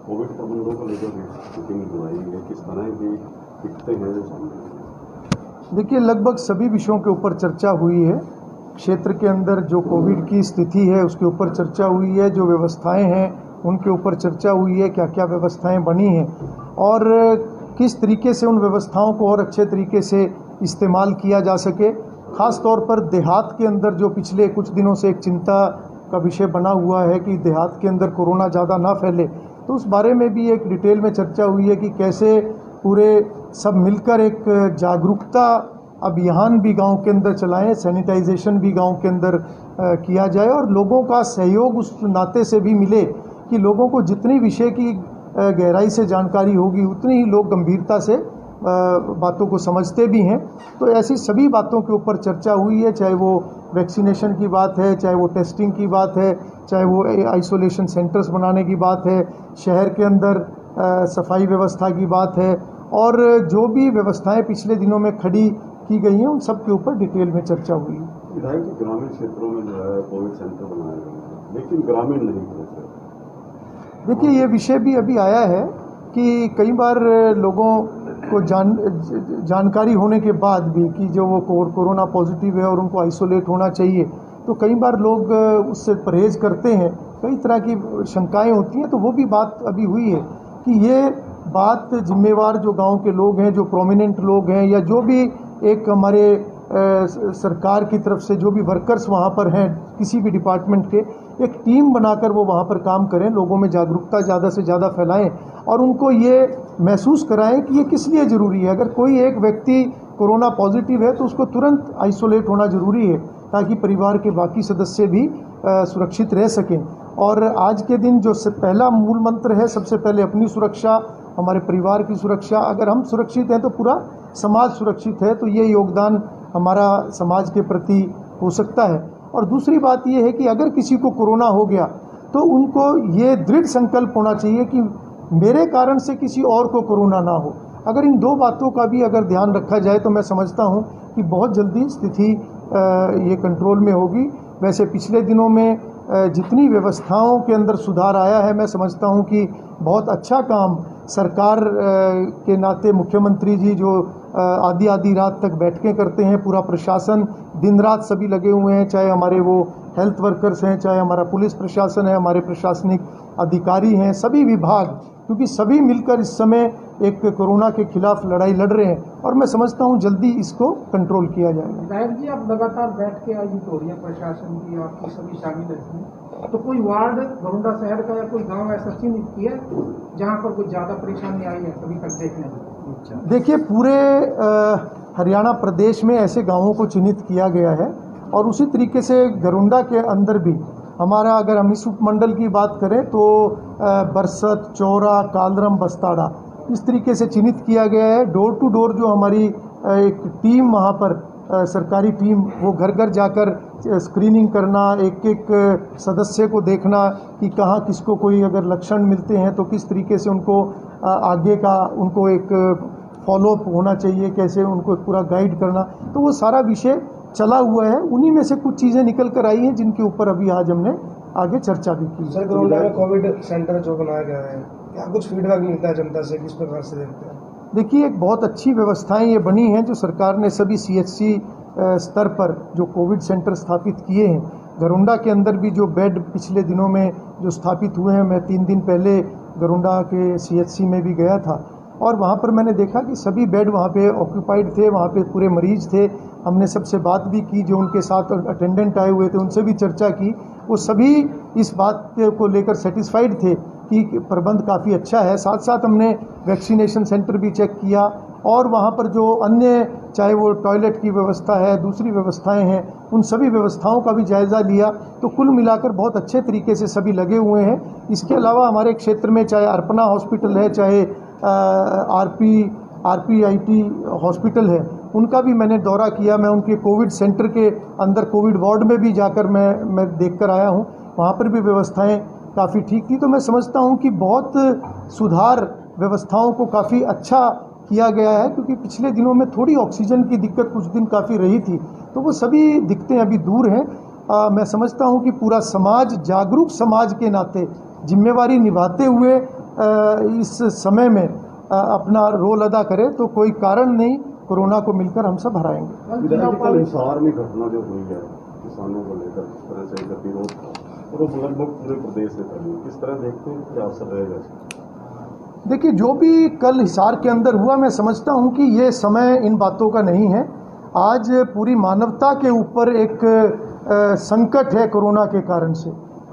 Covid प्रबंधों को लेकर मीटिंग बुलाई है, किस तरह की दिक्कतें हैं जो सामने? देखिए, लगभग सभी विषयों के ऊपर चर्चा हुई है। क्षेत्र के अंदर जो कोविड की स्थिति है उसके ऊपर चर्चा हुई है, जो व्यवस्थाएं हैं उनके ऊपर चर्चा हुई है, क्या क्या व्यवस्थाएं बनी हैं और किस तरीके से उन व्यवस्थाओं को और अच्छे तरीके से इस्तेमाल किया जा सके। ख़ास तौर पर देहात के अंदर जो पिछले कुछ दिनों से एक चिंता का विषय बना हुआ है कि देहात के अंदर कोरोना ज़्यादा ना फैले, तो उस बारे में भी एक डिटेल में चर्चा हुई है कि कैसे पूरे सब मिलकर एक जागरूकता अभियान भी गांव के अंदर चलाएं, सैनिटाइजेशन भी गांव के अंदर किया जाए और लोगों का सहयोग उस नाते से भी मिले कि लोगों को जितनी विषय की गहराई से जानकारी होगी उतनी ही लोग गंभीरता से बातों को समझते भी हैं। तो ऐसी सभी बातों के ऊपर चर्चा हुई है, चाहे वो वैक्सीनेशन की बात है, चाहे वो टेस्टिंग की बात है, चाहे वो आइसोलेशन सेंटर्स बनाने की बात है, शहर के अंदर सफाई व्यवस्था की बात है और जो भी व्यवस्थाएं पिछले दिनों में खड़ी की गई हैं उन सब के ऊपर डिटेल में चर्चा हुई है। विधायक जी, ग्रामीण क्षेत्रों में जो है कोविड सेंटर बनाए गए हैं, लेकिन ग्रामीण नहीं पहुंचे। देखिए, ये विषय भी अभी आया है कि कई बार लोगों को जानकारी होने के बाद भी कि जो वो कोरोना पॉजिटिव है और उनको आइसोलेट होना चाहिए, तो कई बार लोग उससे परहेज करते हैं, कई तरह की शंकाएं होती हैं। तो वो भी बात अभी हुई है कि ये बात जिम्मेवार जो गांव के लोग हैं, जो प्रोमिनेंट लोग हैं या जो भी एक हमारे सरकार की तरफ से जो भी वर्कर्स वहाँ पर हैं किसी भी डिपार्टमेंट के, एक टीम बनाकर वो वहाँ पर काम करें, लोगों में जागरूकता ज़्यादा से ज़्यादा फैलाएं और उनको ये महसूस कराएं कि ये किस लिए ज़रूरी है। अगर कोई एक व्यक्ति कोरोना पॉजिटिव है तो उसको तुरंत आइसोलेट होना ज़रूरी है ताकि परिवार के बाकी सदस्य भी सुरक्षित रह सकें। और आज के दिन जो पहला मूल मंत्र है, सबसे पहले अपनी सुरक्षा, हमारे परिवार की सुरक्षा। अगर हम सुरक्षित हैं तो पूरा समाज सुरक्षित है, तो ये योगदान हमारा समाज के प्रति हो सकता है। और दूसरी बात ये है कि अगर किसी को कोरोना हो गया तो उनको ये दृढ़ संकल्प होना चाहिए कि मेरे कारण से किसी और को कोरोना ना हो। अगर इन दो बातों का भी अगर ध्यान रखा जाए तो मैं समझता हूँ कि बहुत जल्दी स्थिति ये कंट्रोल में होगी। वैसे पिछले दिनों में जितनी व्यवस्थाओं के अंदर सुधार आया है, मैं समझता हूँ कि बहुत अच्छा काम सरकार के नाते मुख्यमंत्री जी जो आधी रात तक बैठकें करते हैं, पूरा प्रशासन दिन रात सभी लगे हुए हैं, चाहे हमारे वो हेल्थ वर्कर्स हैं, चाहे हमारा पुलिस प्रशासन है, हमारे प्रशासनिक अधिकारी हैं, सभी विभाग, क्योंकि सभी मिलकर इस समय एक कोरोना के खिलाफ लड़ाई लड़ रहे हैं और मैं समझता हूं जल्दी इसको कंट्रोल किया जाएगा। विधायक जी, आप लगातार बैठ के आयोजित हो रही है प्रशासन की, आपकी सभी शामिल हैं, तो कोई वार्ड घरोंडा शहर का या कोई गांव ऐसा चिन्हित किया जहां पर कुछ ज़्यादा परेशानी आई है अभी तक देखने में? देखिए, पूरे हरियाणा प्रदेश में ऐसे गाँवों को चिन्हित किया गया है और उसी तरीके से घरोंडा के अंदर भी हमारा, अगर हम इस उपमंडल की बात करें तो बरसत, चौरा, कालरम, बस्ताड़ा, इस तरीके से चिन्हित किया गया है। डोर टू डोर जो हमारी एक टीम वहाँ पर सरकारी टीम, वो घर घर जाकर स्क्रीनिंग करना, एक एक सदस्य को देखना कि कहाँ किसको कोई अगर लक्षण मिलते हैं तो किस तरीके से उनको आगे का उनको एक फॉलोअप होना चाहिए, कैसे उनको पूरा गाइड करना, तो वो सारा विषय चला हुआ है। उन्हीं में से कुछ चीज़ें निकल कर आई हैं जिनके ऊपर अभी आज हमने आगे चर्चा भी की। सर, घरोंडा में कोविड सेंटर जो बनाया गया है, क्या कुछ फीडबैक मिलता है जनता से, किस प्रकार से देखते हैं? देखिए, एक बहुत अच्छी व्यवस्थाएं ये बनी हैं जो सरकार ने सभी CHC स्तर पर जो कोविड सेंटर स्थापित किए हैं। घरोंडा के अंदर भी जो बेड पिछले दिनों में जो स्थापित हुए हैं, मैं 3 दिन पहले घरोंडा के CHC में भी गया था और वहाँ पर मैंने देखा कि सभी बेड वहाँ पे ऑक्यूपाइड थे, वहाँ पे पूरे मरीज थे। हमने सबसे बात भी की, जो उनके साथ अटेंडेंट आए हुए थे उनसे भी चर्चा की, वो सभी इस बात को लेकर सेटिस्फाइड थे कि प्रबंध काफ़ी अच्छा है। साथ साथ हमने वैक्सीनेशन सेंटर भी चेक किया और वहाँ पर जो अन्य, चाहे वो टॉयलेट की व्यवस्था है, दूसरी व्यवस्थाएं हैं, उन सभी व्यवस्थाओं का भी जायज़ा लिया। तो कुल मिलाकर बहुत अच्छे तरीके से सभी लगे हुए हैं। इसके अलावा हमारे क्षेत्र में चाहे अर्पणा हॉस्पिटल है, चाहे RPIT हॉस्पिटल है, उनका भी मैंने दौरा किया। मैं उनके कोविड सेंटर के अंदर कोविड वार्ड में भी जाकर मैं देख कर आया हूँ, वहाँ पर भी व्यवस्थाएं काफ़ी ठीक थी। तो मैं समझता हूँ कि बहुत सुधार व्यवस्थाओं को काफ़ी अच्छा किया गया है, क्योंकि पिछले दिनों में थोड़ी ऑक्सीजन की दिक्कत कुछ दिन काफ़ी रही थी, तो वो सभी दिक्कतें अभी दूर हैं। मैं समझता हूँ कि पूरा समाज, जागरूक समाज के नाते जिम्मेवारी निभाते हुए इस समय में अपना रोल अदा करे तो कोई कारण नहीं, कोरोना को मिलकर हम सब हराएंगे। विधायक कल हिसार में घटना जो हुई है किसानों को लेकर जिस तरह से गतिरोध था और वो लगभग पूरे प्रदेश से फैली, किस तरह देखते हैं, क्या असर रहेगा? देखिए, जो भी कल हिसार के अंदर हुआ, मैं समझता हूं कि ये समय इन बातों का नहीं है। आज पूरी मानवता के ऊपर एक संकट है कोरोना के कारण से,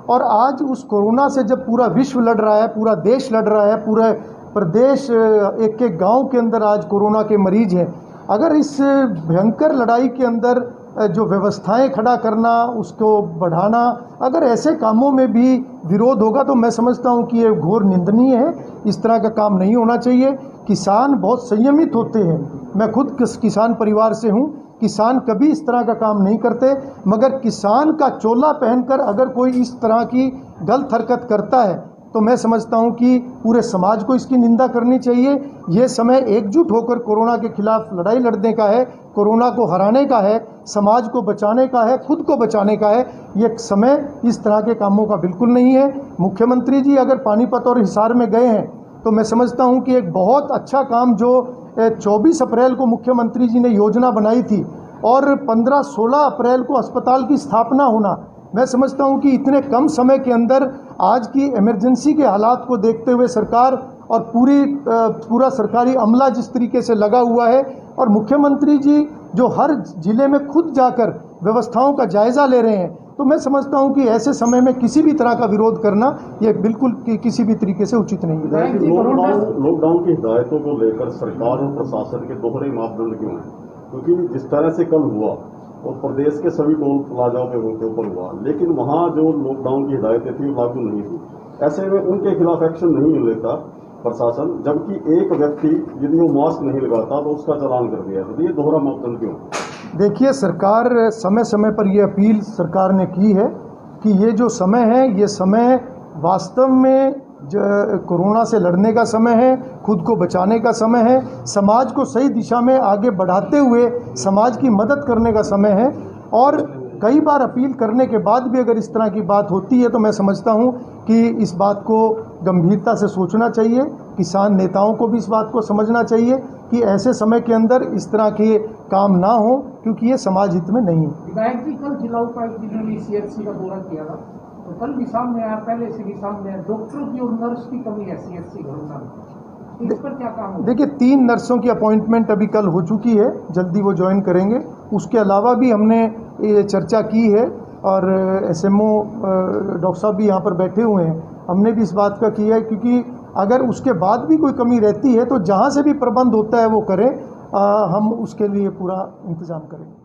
और आज उस कोरोना से जब पूरा विश्व लड़ रहा है, पूरा देश लड़ रहा है, पूरा प्रदेश एक एक गांव के अंदर आज कोरोना के मरीज हैं, अगर इस भयंकर लड़ाई के अंदर जो व्यवस्थाएं खड़ा करना, उसको बढ़ाना, अगर ऐसे कामों में भी विरोध होगा तो मैं समझता हूं कि ये घोर निंदनीय है। इस तरह का काम नहीं होना चाहिए। किसान बहुत संयमित होते हैं, मैं खुद किसान परिवार से हूं। किसान कभी इस तरह का काम नहीं करते, मगर किसान का चोला पहनकर अगर कोई इस तरह की गलत हरकत करता है तो मैं समझता हूं कि पूरे समाज को इसकी निंदा करनी चाहिए। ये समय एकजुट होकर कोरोना के खिलाफ लड़ाई लड़ने का है, कोरोना को हराने का है, समाज को बचाने का है, खुद को बचाने का है। ये समय इस तरह के कामों का बिल्कुल नहीं है। मुख्यमंत्री जी अगर पानीपत और हिसार में गए हैं तो मैं समझता हूं कि एक बहुत अच्छा काम जो 24 अप्रैल को मुख्यमंत्री जी ने योजना बनाई थी और 15-16 अप्रैल को अस्पताल की स्थापना होना, मैं समझता हूं कि इतने कम समय के अंदर आज की इमरजेंसी के हालात को देखते हुए सरकार और पूरा सरकारी अमला जिस तरीके से लगा हुआ है, और मुख्यमंत्री जी जो हर जिले में खुद जाकर व्यवस्थाओं का जायजा ले रहे हैं, तो मैं समझता हूं कि ऐसे समय में किसी भी तरह का विरोध करना ये बिल्कुल किसी भी तरीके से उचित नहीं है। लॉकडाउन की हिदायतों को लेकर सरकार और प्रशासन के दोहरे मापदंड क्यों हैं? क्योंकि जिस तरह से कल हुआ और प्रदेश के सभी टोल प्लाजाओं पे उनके ऊपर हुआ, लेकिन वहां जो लॉकडाउन की हिदायतें थी वो लागू नहीं थी। ऐसे में उनके खिलाफ एक्शन नहीं लेता प्रशासन, जबकि एक व्यक्ति यदि वो मास्क नहीं लगाता तो उसका चालान कर दिया। तो ये दोहरा मापदंड क्यों? देखिए, सरकार समय समय पर ये अपील सरकार ने की है कि ये जो समय है, ये समय वास्तव में कोरोना से लड़ने का समय है, खुद को बचाने का समय है, समाज को सही दिशा में आगे बढ़ाते हुए समाज की मदद करने का समय है। और कई बार अपील करने के बाद भी अगर इस तरह की बात होती है तो मैं समझता हूं कि इस बात को गंभीरता से सोचना चाहिए। किसान नेताओं को भी इस बात को समझना चाहिए कि ऐसे समय के अंदर इस तरह के काम ना हो, क्योंकि ये समाज हित में नहीं है। विधायक जी, कल जिला उपायुक्त जिन्होंने CHC का दौरा किया था तो कल भी सामने आया, पहले से भी सामने आया, डॉक्टरों की और नर्स की कमी है CHC घरों में। इस पर क्या काम होगा? देखिए, 3 नर्सों की अपॉइंटमेंट अभी कल हो चुकी है, जल्दी वो ज्वाइन करेंगे। उसके अलावा भी हमने ये चर्चा की है और SMO डॉक्टर साहब भी यहाँ पर बैठे हुए हैं, हमने भी इस बात का किया है, क्योंकि अगर उसके बाद भी कोई कमी रहती है तो जहाँ से भी प्रबंध होता है वो करें, हम उसके लिए पूरा इंतजाम करेंगे।